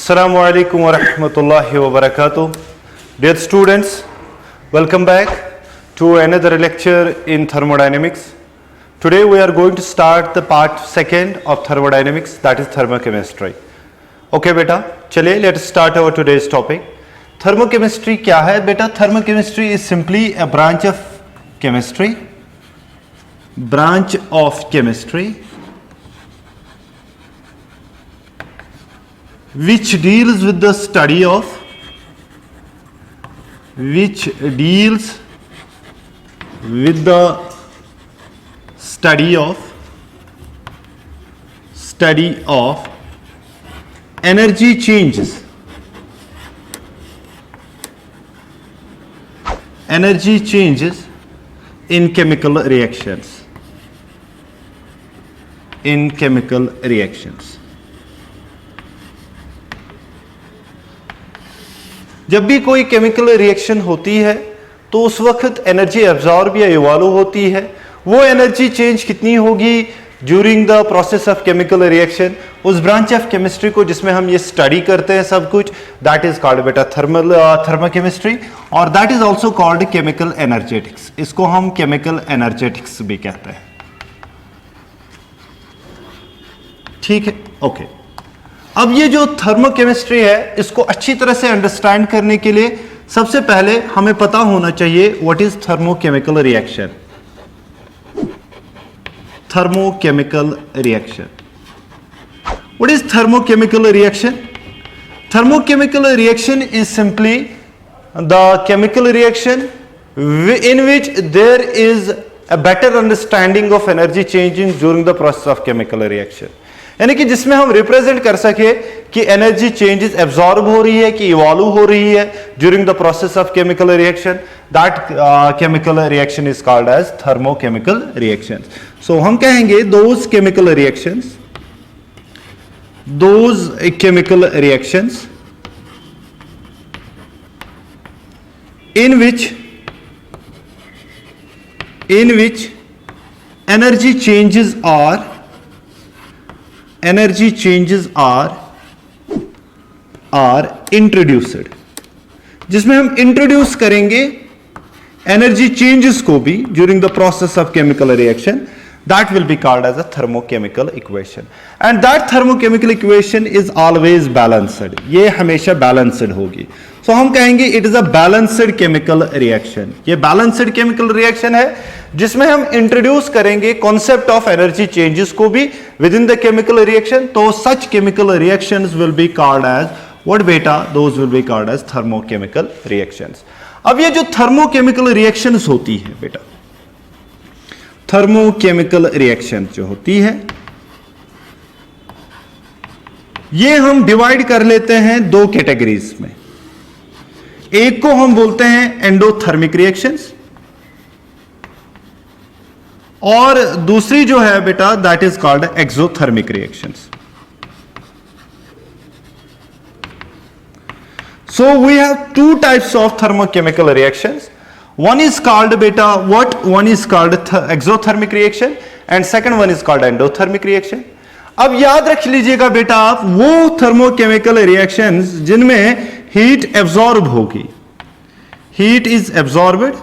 Assalamu alaikum wa rahmatullahi wa barakatuh. Dear students, welcome back to another lecture in thermodynamics. Today we are going to start the part second of thermodynamics, that is thermochemistry. Okay beta, chaliye let us start our today's topic. Thermochemistry क्या है बेटा? Thermochemistry is simply a branch of chemistry which deals with the study of energy changes in chemical reactions. जब भी कोई chemical reaction होती है तो उस वक्त एनर्जी एब्जॉर्ब या इवॉल्व होती है. वो एनर्जी चेंज कितनी होगी during the process of chemical reaction, उस ब्रांच ऑफ केमिस्ट्री को जिसमें हम ये स्टडी करते हैं सब कुछ, दैट इज कॉल्ड बेटा थर्मोकेमिस्ट्री, और that is also called chemical energetics. इसको हम केमिकल एनर्जेटिक्स भी कहते हैं. ठीक है, ओके. अब ये जो थर्मोकेमिस्ट्री है इसको अच्छी तरह से अंडरस्टैंड करने के लिए सबसे पहले हमें पता होना चाहिए what is thermochemical reaction. What is thermochemical reaction? Thermochemical reaction is simply the chemical reaction in which there is a better understanding of energy changing during the process of chemical reaction. यानी कि जिसमें हम represent कर सके कि energy changes absorb हो रही है कि इवॉल्व हो रही है during the process of chemical reaction. That chemical reaction is called as thermochemical reactions. So हम कहेंगे those chemical reactions in which energy changes are introduced, जिसमें हम इंट्रोड्यूस करेंगे एनर्जी चेंजेस को भी during the process of chemical reaction. That will be called as a thermochemical equation, and that thermochemical equation is always balanced. ये हमेशा balanced होगी. So हम कहेंगे it is a balanced chemical reaction. ये balanced chemical reaction है जिसमें हम introduce करेंगे कॉन्सेप्ट ऑफ एनर्जी चेंजेस को भी within the chemical reaction. तो such chemical reactions will be called as what बेटा? Those will be called as thermochemical reactions. अब ये जो थर्मोकेमिकल रिएक्शंस होती है बेटा, थर्मोकेमिकल रिएक्शन जो होती है ये हम डिवाइड कर लेते हैं दो कैटेगरीज में. एक को हम बोलते हैं एंडोथर्मिक रिएक्शंस और दूसरी जो है बेटा that is called exothermic reactions. So we have two types of thermochemical reactions. One is called beta what? One is called exothermic reaction and second one is called endothermic reaction. अब याद रख लीजिएगा बेटा आप वो thermochemical reactions जिनमें heat absorb होगी, heat is absorbed.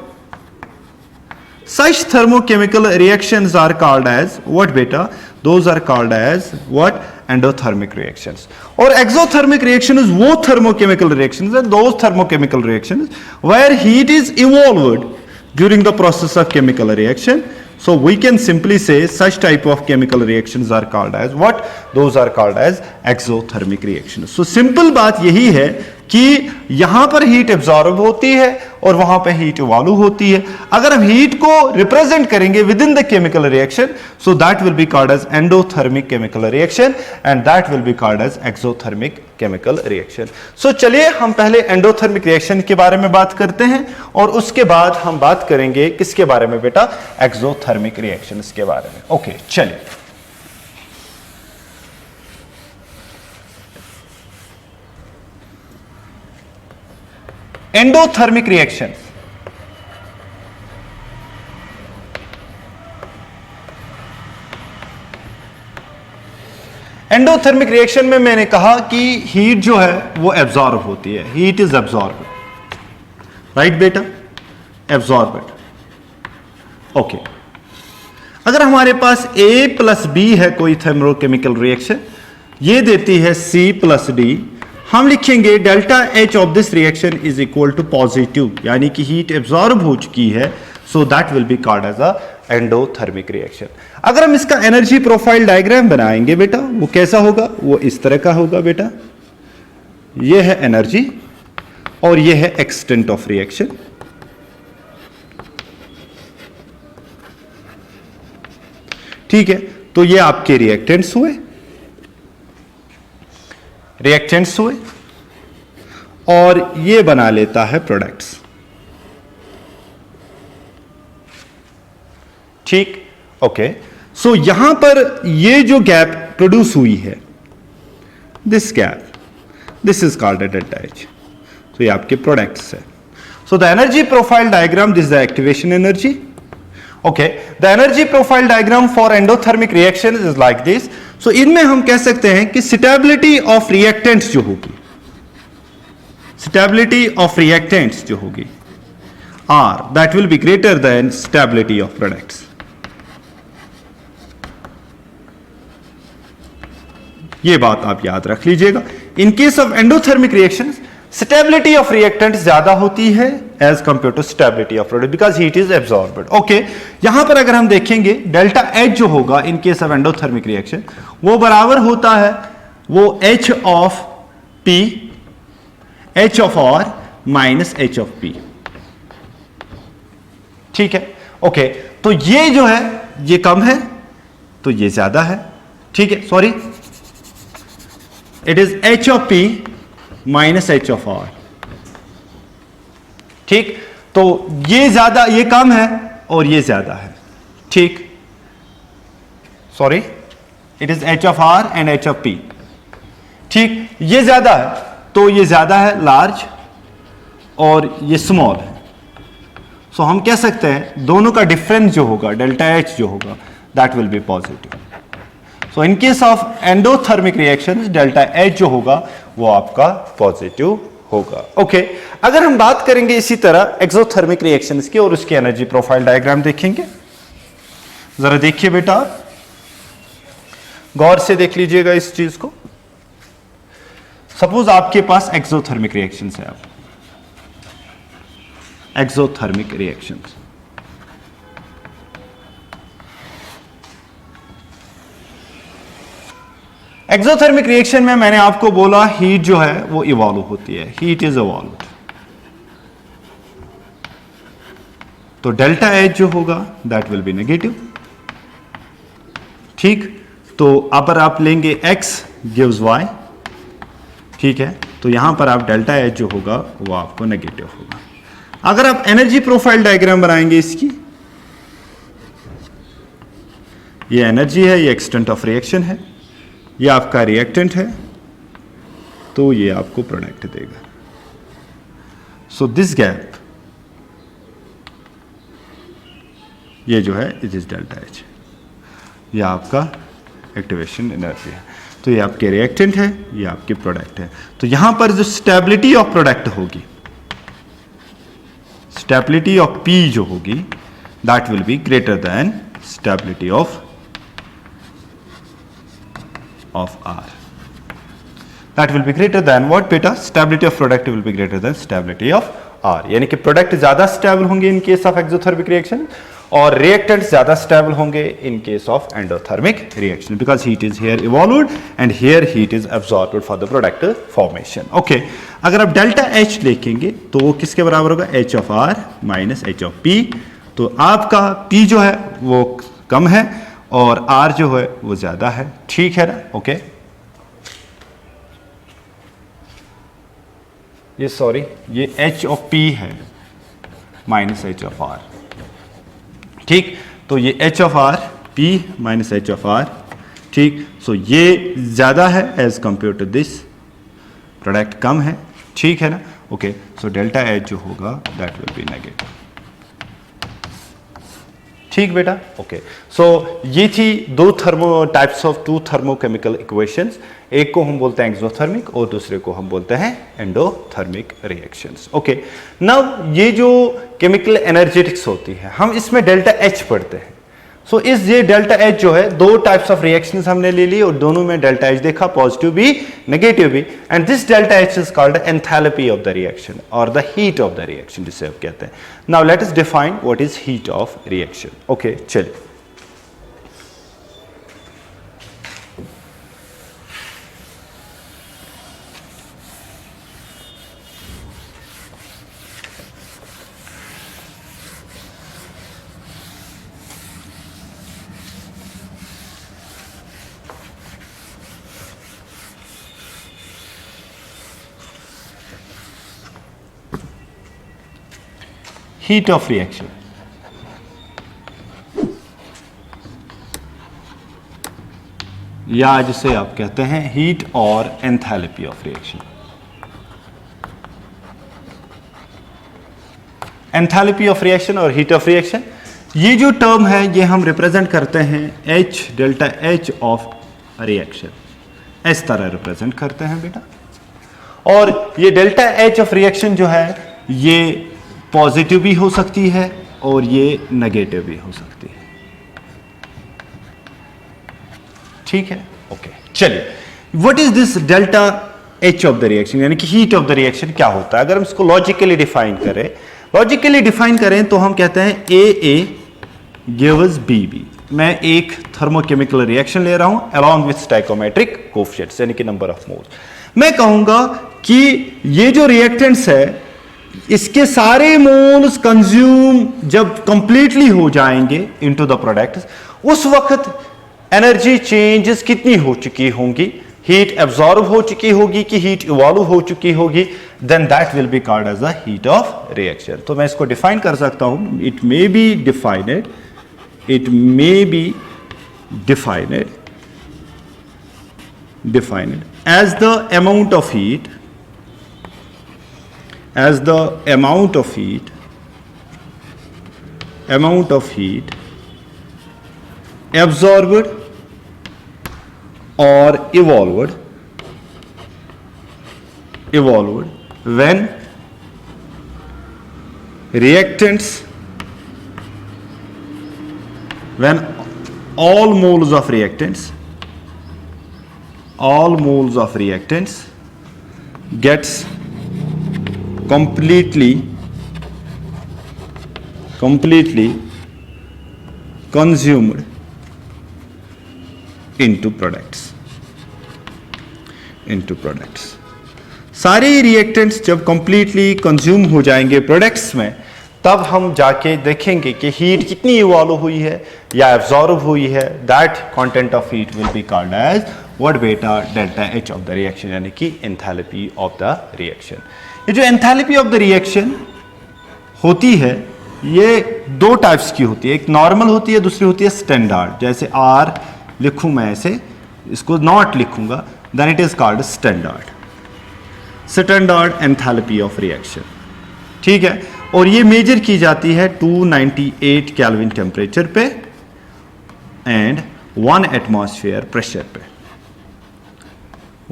Such thermochemical reactions are called as what beta? Those are called as what? Endothermic reactions. Or exothermic reaction is वो thermochemical reactions and those thermochemical reactions where heat is evolved during the process of chemical reaction. So we can simply say such type of chemical reactions are called as what? Those are called as exothermic reactions. So simple बात यही है कि यहां पर heat absorb होती है और वहां पे हीट इवॉल्व होती है. अगर हम हीट को रिप्रेजेंट करेंगे within the chemical reaction, so that will be called as endothermic chemical reaction and that will be called as exothermic chemical reaction. So चलिए हम पहले एंडोथर्मिक रिएक्शन के बारे में बात करते हैं और उसके बाद हम बात करेंगे किसके बारे में बेटा? एक्सोथर्मिक रिएक्शंस के बारे में. ओके चलिए. Endothermic reaction. एंडोथर्मिक रिएक्शन में मैंने कहा कि हीट जो है वो एब्जॉर्ब होती है, हीट इज एब्जॉर्ब, राइट बेटा, एब्जॉर्ब। ओके, अगर हमारे पास A प्लस B है कोई थर्मोकेमिकल रिएक्शन, ये देती है C प्लस D, हम लिखेंगे delta H of this reaction is equal to positive, यानी कि हीट एब्जॉर्ब हो चुकी है, so that will be called as a endothermic reaction. अगर हम इसका एनर्जी प्रोफाइल डायग्राम बनाएंगे बेटा, वो कैसा होगा, वो इस तरह का होगा बेटा, ये है एनर्जी और ये है एक्सटेंट ऑफ रिएक्शन। ठीक है, तो ये आपके रिएक्टेंट्स हुए, और ये बना लेता है प्रोडक्ट्स। ठीक, ओके, सो यहां पर ये जो गैप प्रोड्यूस हुई है, this gap, this is called delta H, तो ये आपके प्रोडक्ट्स है। So the energy profile diagram, this the activation energy. Okay, the energy profile diagram for endothermic reaction is like this. So इनमें हम कह सकते हैं कि स्टेबिलिटी ऑफ रिएक्टेंट्स जो होगी, स्टेबिलिटी ऑफ रिएक्टेंट्स जो होगी are, that will be greater than stability of products. ये बात आप याद रख लीजिएगा। In case of endothermic reactions, stability of reactant ज्यादा होती है as compare to stability of product, because heat is absorbed. Okay, यहां पर अगर हम देखेंगे डेल्टा एच जो होगा in case of endothermic reaction, वो बराबर होता है वो H of P, H of R minus H of P. ठीक है, ओके, तो ये जो है ये कम है तो ये ज्यादा है। ठीक है, sorry, it is H of P minus H of R. ठीक, तो ये ज्यादा, ये कम है और ये ज्यादा है। ठीक, sorry, it is H of R and H of P. ठीक, ये ज्यादा है तो ये ज्यादा है लार्ज और ये स्मॉल है। सो हम कह सकते हैं दोनों का डिफरेंस जो होगा, डेल्टा एच जो होगा, that will B positive. So in case of endothermic reaction, delta H जो होगा वो आपका पॉजिटिव होगा। ओके, अगर हम बात करेंगे इसी तरह एक्सोथर्मिक रिएक्शंस की और उसकी एनर्जी प्रोफाइल डायग्राम देखेंगे, जरा देखिए बेटा, गौर से देख लीजिएगा इस चीज को। सपोज आपके पास एक्सोथर्मिक रिएक्शंस है, आप एक्सोथर्मिक रिएक्शंस, एक्सोथर्मिक रिएक्शन में मैंने आपको बोला हीट जो है वो इवॉल्व होती है, हीट इज इवॉल्व्ड। तो डेल्टा एच जो होगा दैट विल बी नेगेटिव। ठीक, तो अगर आप लेंगे x गिव्स y, ठीक है, तो यहां पर आप डेल्टा एच जो होगा वो आपको नेगेटिव होगा। अगर आप एनर्जी प्रोफाइल डायग्राम बनाएंगे इसकी, ये एनर्जी है, ये एक्सटेंट ऑफ रिएक्शन है, ये आपका रिएक्टेंट है, तो ये आपको प्रोडक्ट देगा। सो दिस गैप, ये जो है इट इज डेल्टा एच, ये आपका एक्टिवेशन एनर्जी है। तो ये आपके रिएक्टेंट है, ये आपके प्रोडक्ट है। तो यहां पर जो स्टेबिलिटी ऑफ प्रोडक्ट होगी, स्टेबिलिटी ऑफ पी जो होगी, that will be greater than stability of R. That will be greater than what beta? Stability of product will be greater than stability of R. यानी कि product ज्यादा stable होंगे इन case of exothermic reaction और reactants ज्यादा stable होंगे इन case of endothermic reaction, because heat is here evolved and here heat is absorbed for the product formation. Okay, अगर आप delta H देखेंगे तो वो किसके बराबर होगा, H of R minus H of P. तो आपका पी जो है वो कम है और R जो है वो ज्यादा है। ठीक है ना, ओके, ये सॉरी, ये H ऑफ P है माइनस H ऑफ R। ठीक, तो ये H of R, P minus H of R। ठीक, सो ये ज्यादा है as compare to this, product कम है। ठीक है ना, ओके, सो डेल्टा एच जो होगा दैट विल बी नेगेटिव। ठीक। ठीक बेटा, ओके। सो ये थी दो types of two thermochemical equations. एक को हम बोलते हैं एक्सोथर्मिक और दूसरे को हम बोलते हैं एंडोथर्मिक रिएक्शंस। ओके, नाउ ये जो केमिकल एनर्जेटिक्स होती है हम इसमें डेल्टा एच पढ़ते हैं। सो इस ये डेल्टा एच जो है, दो टाइप्स ऑफ रिएक्शंस हमने ले ली और दोनों में डेल्टा एच देखा, पॉजिटिव भी नेगेटिव भी, and this delta H is called enthalpy of the reaction और the heat of the reaction जिसे आप कहते हैं। Now let us define what is heat of reaction. Okay, चलिए। हीट ऑफ रिएक्शन, या जिसे आप कहते हैं हीट और enthalpy of reaction. Enthalpy of reaction और हीट ऑफ रिएक्शन, ये जो टर्म है ये हम रिप्रेजेंट करते हैं H delta H of reaction, इस तरह रिप्रेजेंट करते हैं बेटा। और ये डेल्टा H ऑफ रिएक्शन जो है ये पॉजिटिव भी हो सकती है और ये नेगेटिव भी हो सकती है। ठीक है, ओके। चलिए, what is this delta H of the reaction, यानी कि हीट ऑफ द रिएक्शन क्या होता है? अगर हम इसको लॉजिकली डिफाइन करें तो हम कहते हैं ए गिव्स बी। मैं एक थर्मोकेमिकल रिएक्शन ले रहा हूं अलोंग विथ स्टोइकोमेट्रिक कोएफिशिएंट्स, यानी कि नंबर ऑफ मोल्स। मैं कहूंगा कि ये जो रिएक्टेंट्स है इसके सारे मोल्स कंज्यूम जब कंप्लीटली हो जाएंगे इनटू द प्रोडक्ट्स, उस वक्त एनर्जी चेंजेस कितनी हो चुकी होंगी, हीट एब्जॉर्ब हो चुकी होगी कि हीट इवॉल्व हो चुकी होगी, then that will be called as the heat of reaction. तो मैं इसको डिफाइन कर सकता हूं, it may be defined as the amount of heat absorbed or evolved when all moles of reactants gets completely consumed into products। सारे reactants जब completely consume हो जाएंगे प्रोडक्ट्स में, तब हम जाके देखेंगे कि हीट कितनी इवॉल्व हुई है या एब्जॉर्ब हुई है। That content of heat will be called as what बेटा, delta H of the reaction, यानी कि एंथैल्पी ऑफ द रिएक्शन। ये जो एंथैल्पी ऑफ द रिएक्शन होती है ये दो टाइप्स की होती है, एक नॉर्मल होती है, दूसरी होती है स्टैंडर्ड। जैसे आर लिखूं मैं ऐसे, इसको नॉट लिखूंगा, then it is called standard enthalpy of reaction. ठीक है, और ये मेजर की जाती है 298 केल्विन टेम्परेचर पे एंड 1 एटमॉस्फेयर प्रेशर पे,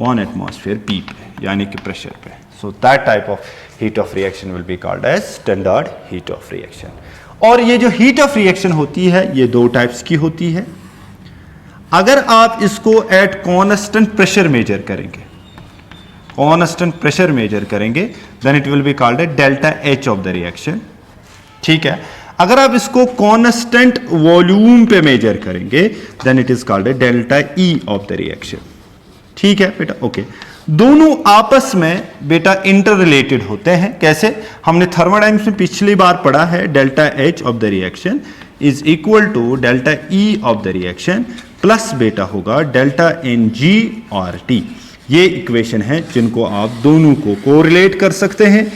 1 एटमॉस्फेयर पी पे, यानी कि प्रेशर पे। So that type of heat of reaction will be called as standard heat of reaction. और ये जो हीट ऑफ रिएक्शन होती है ये दो टाइप्स की होती है। अगर आप इसको एट कांस्टेंट प्रेशर मेजर करेंगे, then it will be called as delta H of the reaction. ठीक है, अगर आप इसको कांस्टेंट वॉल्यूम पे मेजर करेंगे, then it is called as delta E of the reaction. ठीक है बेटा, ओके। दोनों आपस में बेटा इंटर रिलेटेड होते हैं। कैसे? हमने थर्मोडायनेमिक्स में पिछली बार पढ़ा है, delta H of the reaction is equal to delta E of the reaction plus बेटा होगा delta N G R T. ये इक्वेशन है जिनको आप दोनों को कोरिलेट कर सकते हैं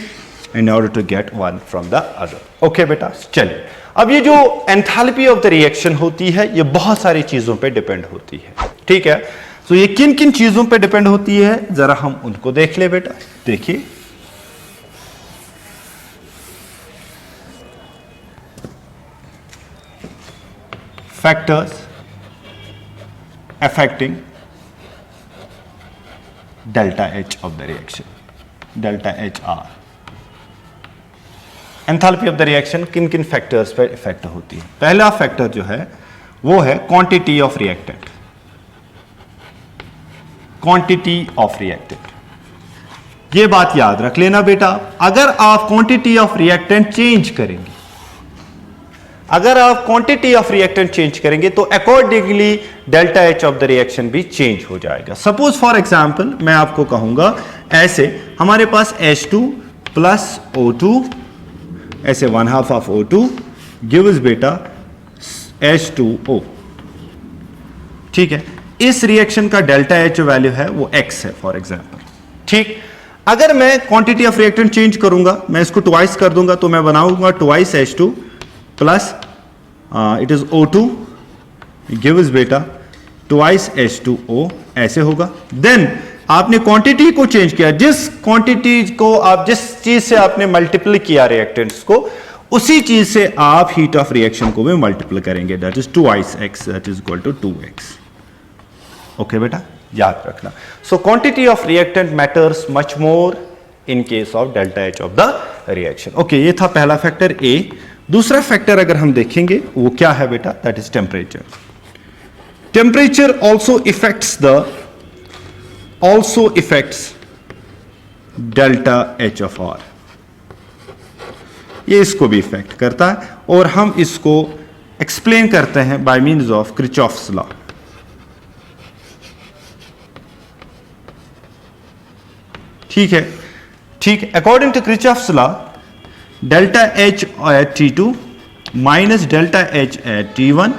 in order to get one from the other। Okay बेटा, चलिए। अब ये जो एंथैल्पी ऑफ द रिएक्शन होती है ये बहुत सारी चीजों पे डिपेंड होती है। ठीक है, तो ये किन किन चीजों पे डिपेंड होती है जरा हम उनको देख ले बेटा। देखिए, factors affecting delta H of the reaction, delta HR। Enthalpy of the reaction किन किन फैक्टर्स पर इफेक्ट होती है? पहला फैक्टर जो है वो है quantity of reactant, quantity of reactant. ये बात याद रख लेना बेटा, अगर आप क्वांटिटी ऑफ रिएक्टेंट चेंज करेंगे, अगर आप क्वांटिटी ऑफ रिएक्टेंट चेंज करेंगे तो accordingly delta H of the reaction भी चेंज हो जाएगा। सपोज फॉर एग्जांपल मैं आपको कहूंगा ऐसे, हमारे पास H2 प्लस O2 ऐसे 1/2 ऑफ O2 गिव्स बेटा H2O। ठीक है, इस रिएक्शन का डेल्टा एच वैल्यू है वो x है फॉर एग्जांपल। ठीक, अगर मैं क्वांटिटी ऑफ रिएक्टेंट चेंज करूंगा, मैं इसको ट्वाइस कर दूंगा तो मैं बनाऊंगा twice H2 plus it is O2 gives बेटा ट्वाइस H2O, ऐसे होगा। देन आपने क्वांटिटी को चेंज किया, जिस क्वांटिटी को आप जिस चीज से आपने मल्टीप्लाई किया रिएक्टेंट्स को, उसी चीज से आप हीट ऑफ रिएक्शन को भी मल्टीप्लाई करेंगे, that is 2x, that is equal to 2x। Okay बेटा, याद रखना। So quantity of reactant matters much more in case of delta H of the reaction. Okay, ये था पहला फैक्टर ए। दूसरा फैक्टर अगर हम देखेंगे वो क्या है बेटा, that is temperature. Temperature also affects delta H of R। ये इसको भी इफेक्ट करता है और हम इसको एक्सप्लेन करते हैं by means of Kirchhoff's law. ठीक है, ठीक, according to Kirchhoff's law delta H at T2 minus delta H at T1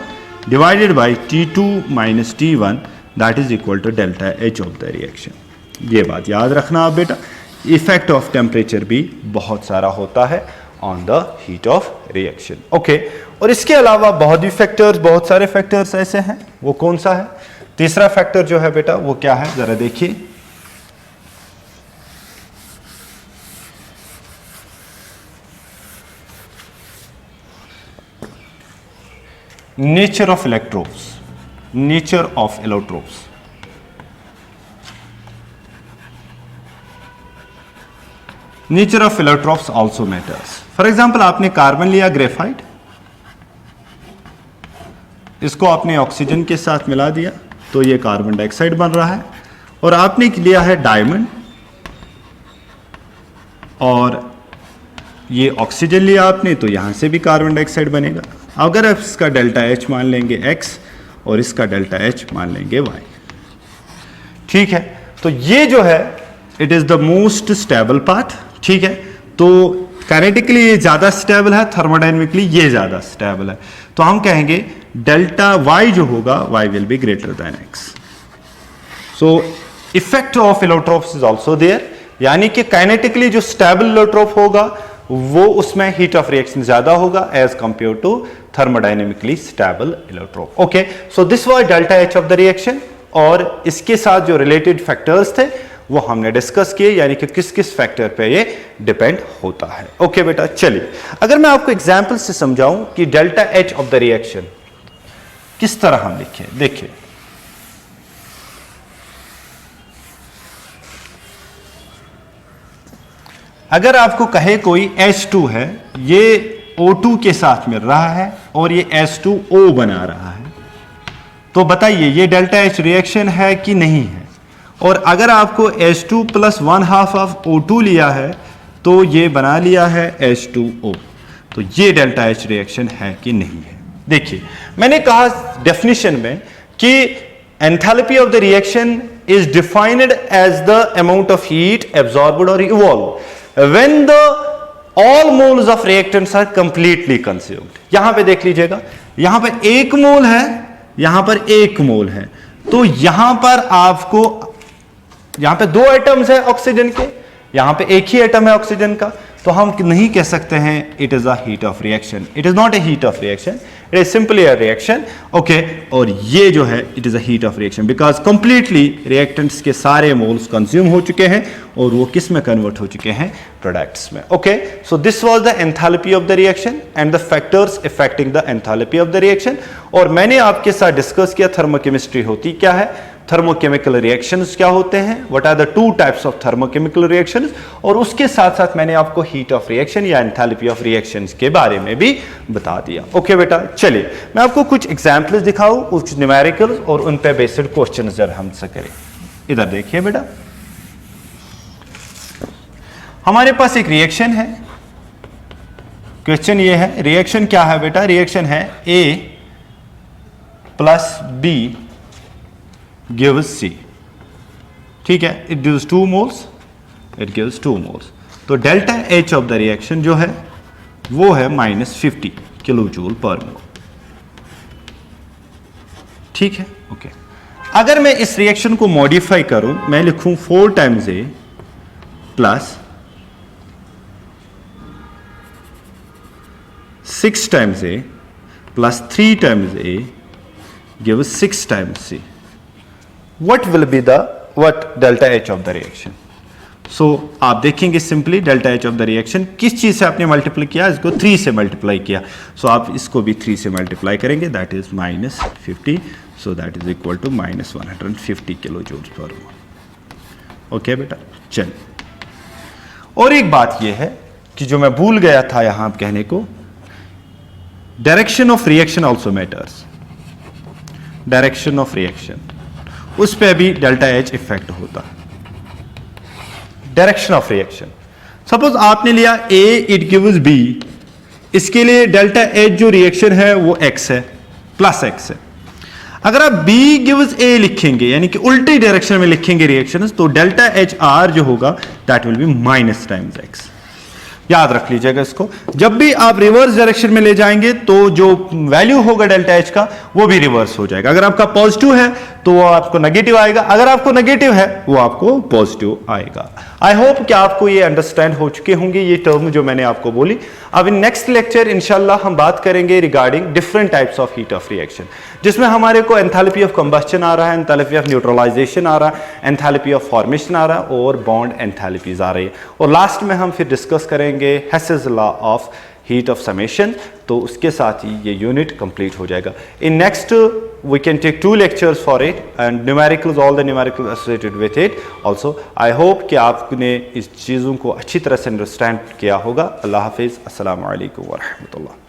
divided by T2 minus T1 that is equal to delta H of the reaction. ये बात याद रखना आप बेटा, effect of temperature भी बहुत सारा होता है on the heat of reaction. Okay, और इसके अलावा बहुत सारे फैक्टर्स ऐसे हैं, वो कौन सा है? तीसरा फैक्टर जो है बेटा वो क्या है, जरा देखिए। Nature of electrodes, nature of allotropes। nature of allotropes also matters। for example आपने कार्बन लिया, ग्रेफाइट, इसको आपने ऑक्सीजन के साथ मिला दिया तो ये कार्बन डाइऑक्साइड बन रहा है, और आपने लिया है डायमंड और ये ऑक्सीजन लिया आपने तो यहां से भी कार्बन डाइऑक्साइड बनेगा। अगर आप इसका डेल्टा एच मान लेंगे x और इसका डेल्टा एच मान लेंगे y। ठीक है, तो ये जो है it is the most stable part. ठीक है, तो काइनेटिकली ये ज्यादा स्टेबल है, थर्मोडायनेमिकली ये ज्यादा स्टेबल है, तो हम कहेंगे डेल्टा y जो होगा y will be greater than x। So effect of allotropes is also there, यानी कि काइनेटिकली जो स्टेबल एलोट्रोप होगा वो उसमें हीट ऑफ रिएक्शन ज्यादा होगा as compare to thermodynamically stable allotrope. Okay, so this was delta H of the reaction, और इसके साथ जो रिलेटेड फैक्टर्स थे वो हमने डिस्कस किए, यानी कि किस किस फैक्टर पे ये डिपेंड होता है। ओके बेटा, चलिए अगर मैं आपको एग्जांपल से समझाऊं कि delta H of the reaction किस तरह हम लिखें, देखिए अगर आपको कहे कोई H2 है, ये O2 के साथ मिल रहा है और ये H2O बना रहा है, तो बताइए ये डेल्टा H रिएक्शन है कि नहीं है? और अगर आपको H2 प्लस 1/2 ऑफ O2 लिया है तो ये बना लिया है H2O, तो ये डेल्टा H रिएक्शन है कि नहीं है? देखिए मैंने कहा डेफिनेशन में कि enthalpy of the reaction is defined as the amount of heat absorbed और evolve when the all moles of reactants are completely consumed। यहां पे देख लीजिएगा, यहां पे 1 मोल है, यहां पर 1 मोल है, तो यहां पर आपको, यहां पे 2 एटम्स है ऑक्सीजन के, यहां पे 1 ही एटम है ऑक्सीजन का, तो हम नहीं कह सकते हैं it is a heat of reaction. It is not a heat of reaction, it is simply a reaction. Okay, और ये जो है it is a heat of reaction because completely reactants के सारे मोल्स कंज्यूम हो चुके हैं और वो किस में कन्वर्ट हो चुके हैं, प्रोडक्ट्स में. Okay, so this was the enthalpy of the reaction and the factors affecting the enthalpy of the reaction. और मैंने आपके साथ डिस्कस किया थर्मोकेमिस्ट्री होती क्या है, थर्मोकेमिकल रिएक्शंस क्या होते हैं, what are the two types of thermochemical reactions, और उसके साथ साथ मैंने आपको हीट ऑफ रिएक्शन या एंथैल्पी ऑफ रिएक्शंस के बारे में भी बता दिया. ओके बेटा, चलिए मैं आपको कुछ एग्जांपल्स दिखाऊं, कुछ न्यूमेरिकल्स और उन पे बेस्ड क्वेश्चंस जरा हमसे करें. इधर देखिए बेटा, हमारे पास एक रिएक्शन है. क्वेश्चन ये है रिएक्शन क्या है बेटा, रिएक्शन है A plus B gives C. ठीक है, it gives 2 moles, it gives 2 moles. तो delta H of the reaction जो है वो है -50 किलो जूल पर मोल. ठीक है, ओके. अगर मैं इस रिएक्शन को मॉडिफाई करूं, मैं लिखूं 4 times A plus 6 times A plus 3 times A gives 6 times C. What will be the delta H of the reaction? So आप देखेंगे simply delta H of the reaction किस चीज से आपने मल्टीप्लाई किया, इसको 3 से मल्टीप्लाई किया. सो आप इसको भी 3 से मल्टीप्लाई करेंगे, that is -50. So that is equal to -150 kilo joule per mole. Okay बेटा, चल. और एक बात यह है कि जो मैं भूल गया था यहां कहने को, direction of reaction also matters. Direction of reaction, उस पर भी डेल्टा H इफेक्ट होता. डायरेक्शन ऑफ रिएक्शन, सपोज आपने लिया A, इट गिव्स B, इसके लिए डेल्टा H जो रिएक्शन है वो X है, प्लस X है. अगर आप B गिव्स A लिखेंगे, यानी कि उल्टी डायरेक्शन में लिखेंगे रिएक्शन, तो डेल्टा H R जो होगा that will B minus times X. याद रख लीजिएगा इसको. जब भी आप रिवर्स डायरेक्शन में ले जाएंगे तो जो वैल्यू होगा डेल्टा H का वो भी रिवर्स हो जाएगा. अगर आपका पॉजिटिव है तो वो आपको नेगेटिव आएगा, अगर आपको नेगेटिव है वो आपको पॉजिटिव आएगा. आई होप कि आपको ये अंडरस्टैंड हो चुके होंगे ये टर्म जो मैंने आपको बोली. अब इन नेक्स्ट लेक्चर इंशाल्लाह हम बात करेंगे regarding different types of heat of reaction, जिसमें हमारे को एंथैल्पी ऑफ कंबस्शन आ रहा है, एंथैल्पी ऑफ न्यूट्रलाइजेशन आ रहा है, एंथैल्पी ऑफ फॉर्मेशन आ रहा है और बॉन्ड एंथैल्पीज आ रही है. और लास्ट में हम फिर डिस्कस करेंगे Hess's law of heat of summation. तो उसके साथ ही ये यूनिट कंप्लीट हो जाएगा. In next we can take 2 lectures for it and numericals, all the numericals associated with it also. I hope कि आपने इस चीज़ों को अच्छी तरह से अंडरस्टैंड किया होगा. अल्लाह हाफिज़. अस्सलामु अलैकुम व रहमतुल्लाह.